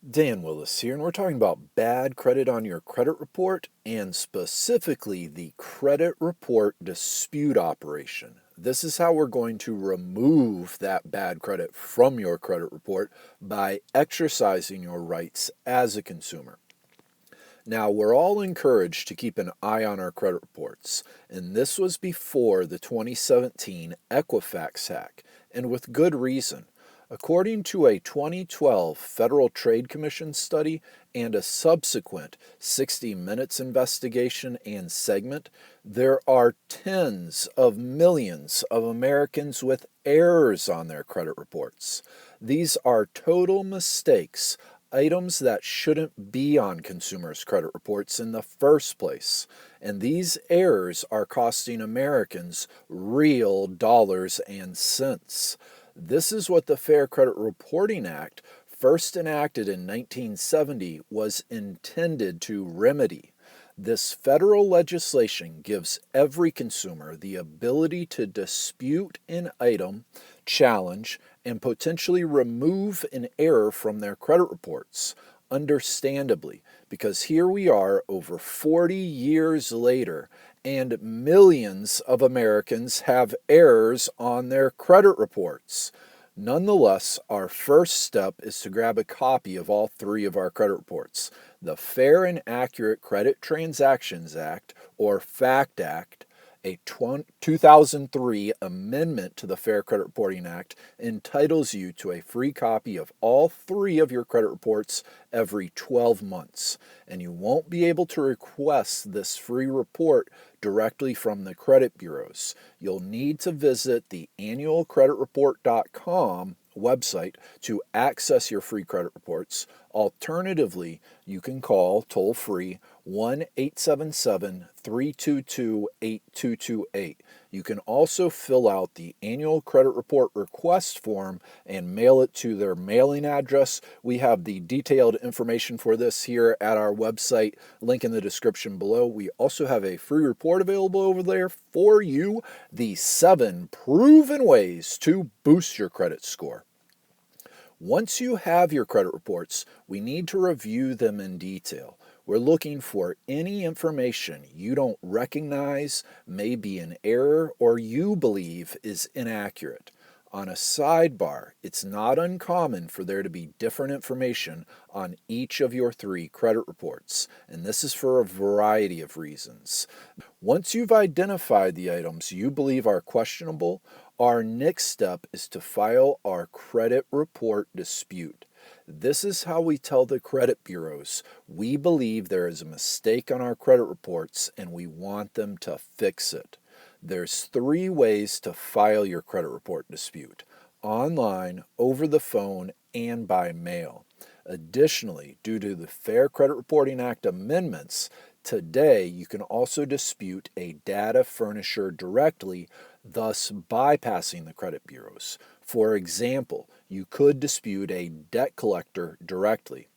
Dan Willis here, and we're talking about bad credit on your credit report and specifically the credit report dispute operation. This is how we're going to remove that bad credit from your credit report by exercising your rights as a consumer. Now, we're all encouraged to keep an eye on our credit reports, and this was before the 2017 Equifax hack, and with good reason. According to a 2012 Federal Trade Commission study and a subsequent 60 Minutes investigation and segment, there are tens of millions of Americans with errors on their credit reports. These are total mistakes, items that shouldn't be on consumers' credit reports in the first place. And these errors are costing Americans real dollars and cents. This is what the Fair Credit Reporting Act, first enacted in 1970, was intended to remedy. This federal legislation gives every consumer the ability to dispute an item, challenge, and potentially remove an error from their credit reports. Understandably, because here we are over 40 years later, and millions of Americans have errors on their credit reports. Nonetheless, our first step is to grab a copy of all three of our credit reports: the Fair and Accurate Credit Transactions Act, or FACT Act, a 2003 amendment to the Fair Credit Reporting Act entitles you to a free copy of all three of your credit reports every 12 months. And you won't be able to request this free report directly from the credit bureaus. You'll need to visit the annualcreditreport.com website to access your free credit reports. Alternatively, you can call toll free 1-877-322-8228. You can also fill out the annual credit report request form and mail it to their mailing address. We have the detailed information for this here at our website, link in the description below. We also have a free report available over there for you: the 7 proven ways to boost your credit score. Once you have your credit reports, we need to review them in detail. We're looking for any information you don't recognize, may be an error, or you believe is inaccurate. On a sidebar, it's not uncommon for there to be different information on each of your 3 credit reports, and this is for a variety of reasons. Once you've identified the items you believe are questionable, our next step is to file our credit report dispute. This is how we tell the credit bureaus we believe there is a mistake on our credit reports and we want them to fix it. There's 3 ways to file your credit report dispute: online, over the phone, and by mail. Additionally, due to the Fair Credit Reporting Act amendments, today you can also dispute a data furnisher directly, thus bypassing the credit bureaus. For example, you could dispute a debt collector directly.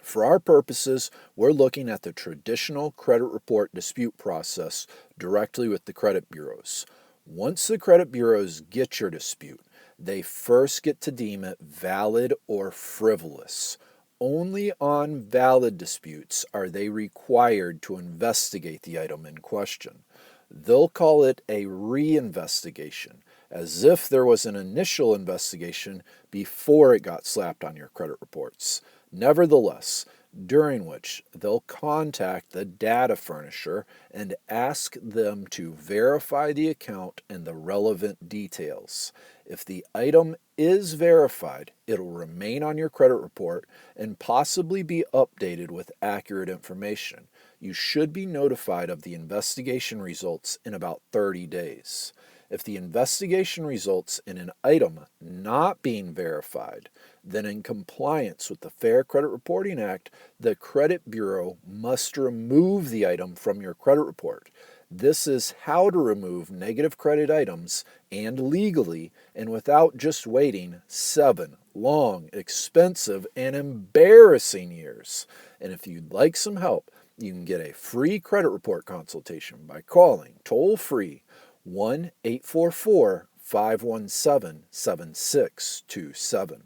For our purposes, we're looking at the traditional credit report dispute process directly with the credit bureaus. Once the credit bureaus get your dispute, they first get to deem it valid or frivolous. Only on valid disputes are they required to investigate the item in question. They'll call it a reinvestigation, as if there was an initial investigation before it got slapped on your credit reports. Nevertheless, during which they'll contact the data furnisher and ask them to verify the account and the relevant details. If the item is verified, it'll remain on your credit report and possibly be updated with accurate information. You should be notified of the investigation results in about 30 days. If the investigation results in an item not being verified, then in compliance with the Fair Credit Reporting Act, the credit bureau must remove the item from your credit report. This is how to remove negative credit items, and legally, and without just waiting 7 long, expensive, and embarrassing years. And if you'd like some help, you can get a free credit report consultation by calling toll-free 1-844-517-7627.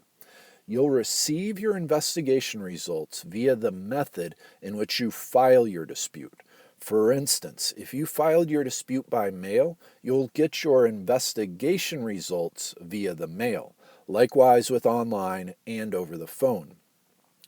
You'll receive your investigation results via the method in which you file your dispute. For instance, if you filed your dispute by mail, you'll get your investigation results via the mail. Likewise with online and over the phone.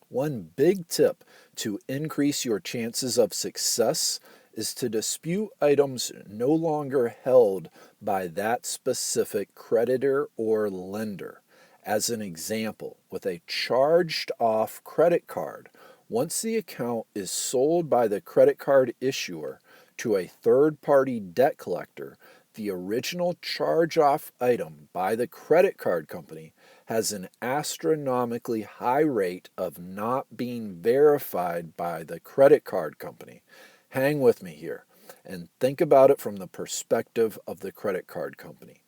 One big tip to increase your chances of success is to dispute items no longer held by that specific creditor or lender. As an example, with a charged off credit card, once the account is sold by the credit card issuer to a third party debt collector, the original charge off item by the credit card company has an astronomically high rate of not being verified by the credit card company. Hang with me here and think about it from the perspective of the credit card company.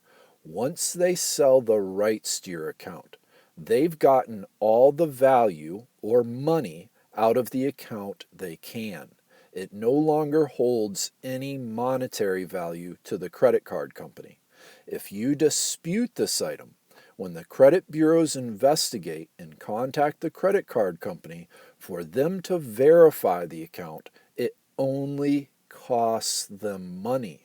Once they sell the rights to your account, they've gotten all the value or money out of the account they can. It no longer holds any monetary value to the credit card company. If you dispute this item, when the credit bureaus investigate and contact the credit card company for them to verify the account, it only costs them money.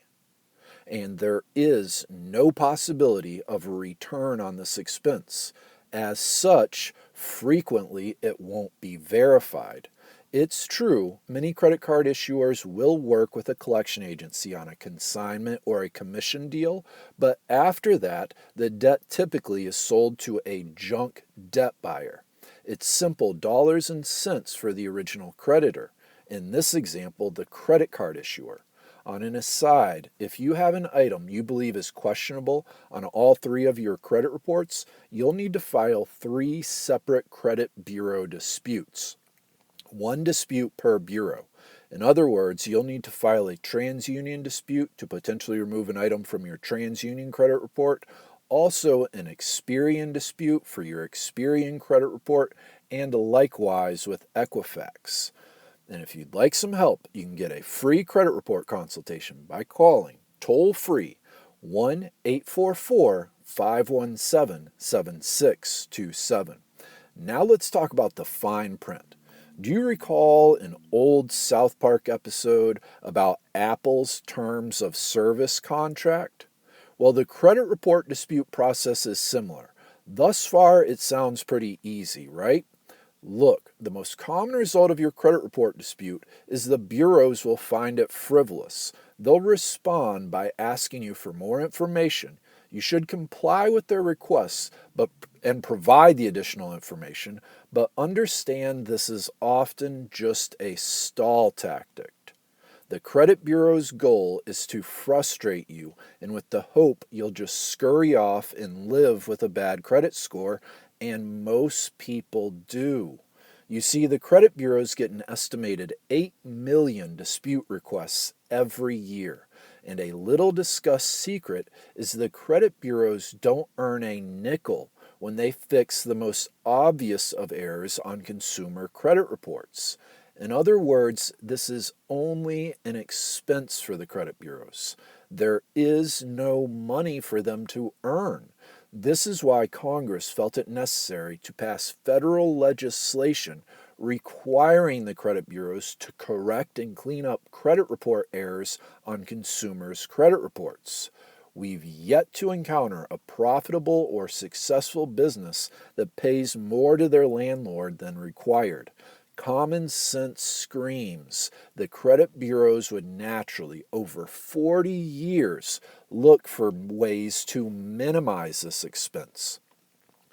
And there is no possibility of a return on this expense. As such, frequently it won't be verified. It's true, many credit card issuers will work with a collection agency on a consignment or a commission deal, but after that, the debt typically is sold to a junk debt buyer. It's simple dollars and cents for the original creditor, in this example, the credit card issuer. On an aside, if you have an item you believe is questionable on all three of your credit reports, you'll need to file 3 separate credit bureau disputes. 1 dispute per bureau. In other words, you'll need to file a TransUnion dispute to potentially remove an item from your TransUnion credit report, also an Experian dispute for your Experian credit report, and likewise with Equifax. And if you'd like some help, you can get a free credit report consultation by calling toll-free 1-844-517-7627. Now let's talk about the fine print. Do you recall an old South Park episode about Apple's terms of service contract? Well, the credit report dispute process is similar. Thus far, it sounds pretty easy, right? Look, the most common result of your credit report dispute is the bureaus will find it frivolous. They'll respond by asking you for more information. You should comply with their requests and provide the additional information, but understand this is often just a stall tactic. The credit bureau's goal is to frustrate you, and with the hope you'll just scurry off and live with a bad credit score, and most people do. You see, the credit bureaus get an estimated 8 million dispute requests every year. And a little discussed secret is the credit bureaus don't earn a nickel when they fix the most obvious of errors on consumer credit reports. In other words, this is only an expense for the credit bureaus. There is no money for them to earn. This is why Congress felt it necessary to pass federal legislation requiring the credit bureaus to correct and clean up credit report errors on consumers' credit reports. We've yet to encounter a profitable or successful business that pays more to their landlord than required. Common sense screams the credit bureaus would naturally, over 40 years, look for ways to minimize this expense,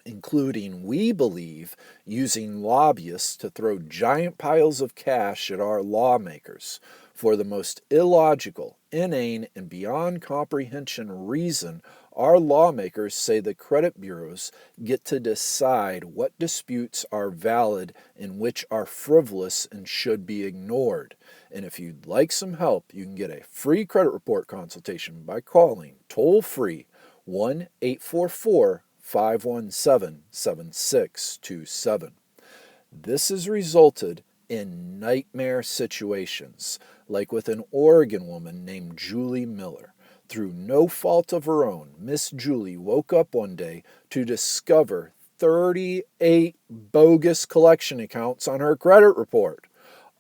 including, we believe, using lobbyists to throw giant piles of cash at our lawmakers for the most illogical, inane, and beyond comprehension reason. Our lawmakers say the credit bureaus get to decide what disputes are valid and which are frivolous and should be ignored. And if you'd like some help, you can get a free credit report consultation by calling toll-free 1-844-517-7627. This has resulted in nightmare situations, like with an Oregon woman named Julie Miller. Through no fault of her own, Miss Julie woke up one day to discover 38 bogus collection accounts on her credit report.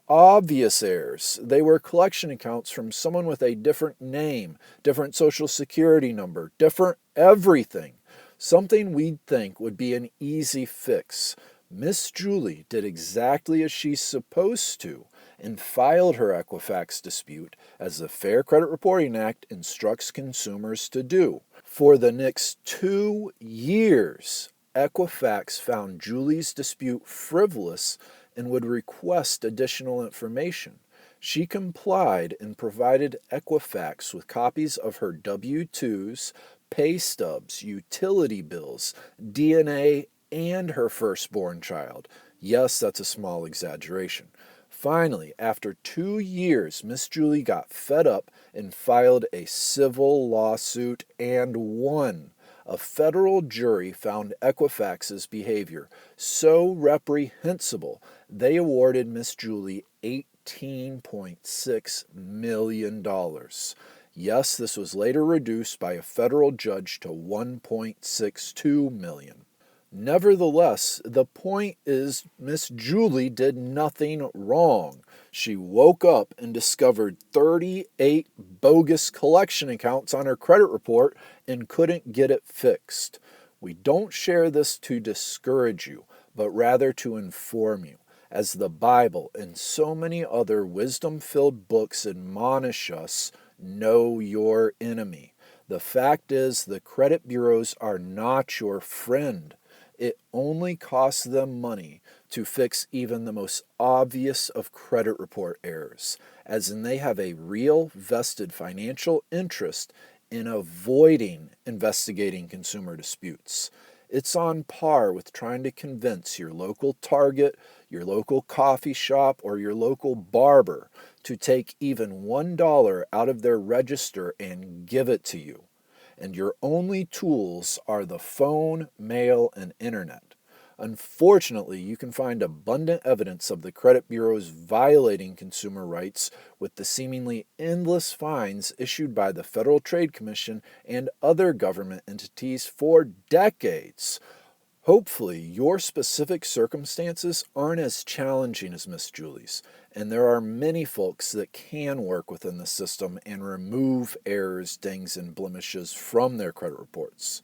Obvious errors. They were collection accounts from someone with a different name, different social security number, different everything. Something we'd think would be an easy fix. Miss Julie did exactly as she's supposed to and filed her Equifax dispute as the Fair Credit Reporting Act instructs consumers to do. For the next 2 years, Equifax found Julie's dispute frivolous and would request additional information. She complied and provided Equifax with copies of her W-2s, pay stubs, utility bills, DNA, and her firstborn child. Yes, that's a small exaggeration. Finally, after 2 years, Miss Julie got fed up and filed a civil lawsuit and won. A federal jury found Equifax's behavior so reprehensible they awarded Miss Julie $18.6 million. Yes, this was later reduced by a federal judge to $1.62 million. Nevertheless, the point is Miss Julie did nothing wrong. She woke up and discovered 38 bogus collection accounts on her credit report and couldn't get it fixed. We don't share this to discourage you, but rather to inform you, as the Bible and so many other wisdom-filled books admonish us, know your enemy. The fact is, the credit bureaus are not your friend. It only costs them money to fix even the most obvious of credit report errors, as in they have a real vested financial interest in avoiding investigating consumer disputes. It's on par with trying to convince your local Target, your local coffee shop, or your local barber to take even $1 out of their register and give it to you. And your only tools are the phone, mail, and internet. Unfortunately, you can find abundant evidence of the credit bureaus violating consumer rights with the seemingly endless fines issued by the Federal Trade Commission and other government entities for decades. Hopefully, your specific circumstances aren't as challenging as Miss Julie's, and there are many folks that can work within the system and remove errors, dings, and blemishes from their credit reports.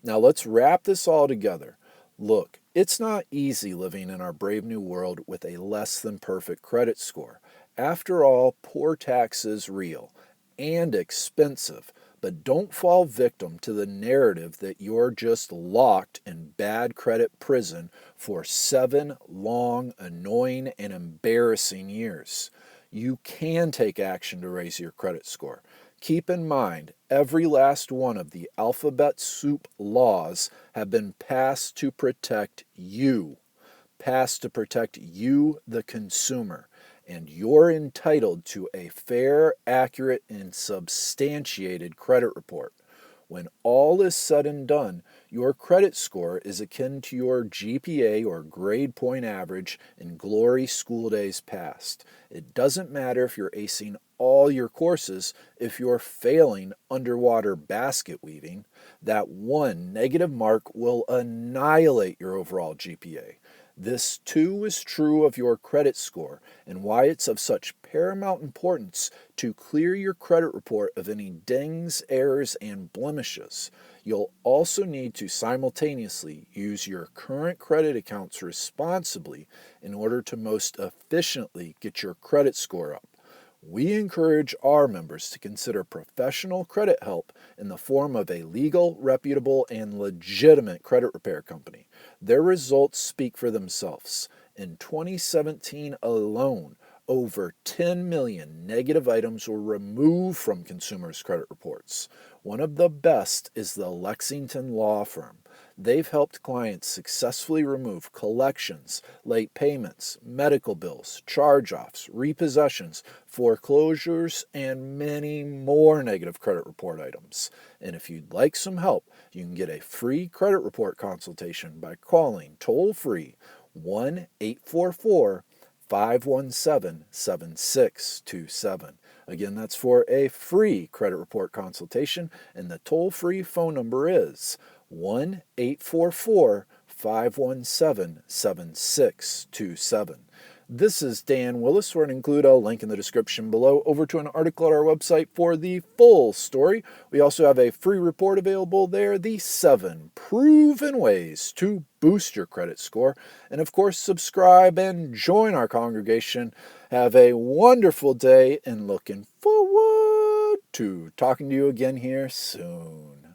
Now, let's wrap this all together. Look, it's not easy living in our brave new world with a less than perfect credit score. After all, poor tax is real and expensive. But don't fall victim to the narrative that you're just locked in bad credit prison for 7 long, annoying, and embarrassing years. You can take action to raise your credit score. Keep in mind, every last one of the alphabet soup laws have been passed to protect you. Passed to protect you, the consumer. And you're entitled to a fair, accurate, and substantiated credit report. When all is said and done, your credit score is akin to your GPA or grade point average in glory school days past. It doesn't matter if you're acing all your courses if you're failing underwater basket weaving. That one negative mark will annihilate your overall GPA. This too is true of your credit score and why it's of such paramount importance to clear your credit report of any dings, errors, and blemishes. You'll also need to simultaneously use your current credit accounts responsibly in order to most efficiently get your credit score up. We encourage our members to consider professional credit help in the form of a legal, reputable, and legitimate credit repair company. Their results speak for themselves. In 2017 alone, over 10 million negative items were removed from consumers' credit reports. One of the best is the Lexington Law Firm. They've helped clients successfully remove collections, late payments, medical bills, charge-offs, repossessions, foreclosures, and many more negative credit report items. And if you'd like some help, you can get a free credit report consultation by calling toll-free 1-844-517-7627. Again, that's for a free credit report consultation, and the toll-free phone number is 1-844 517 7627. This is Dan Willis. We're going to include a link in the description below over to an article at our website for the full story. We also have a free report available there, the 7 proven ways to boost your credit score. And of course, subscribe and join our congregation. Have a wonderful day and looking forward to talking to you again here soon.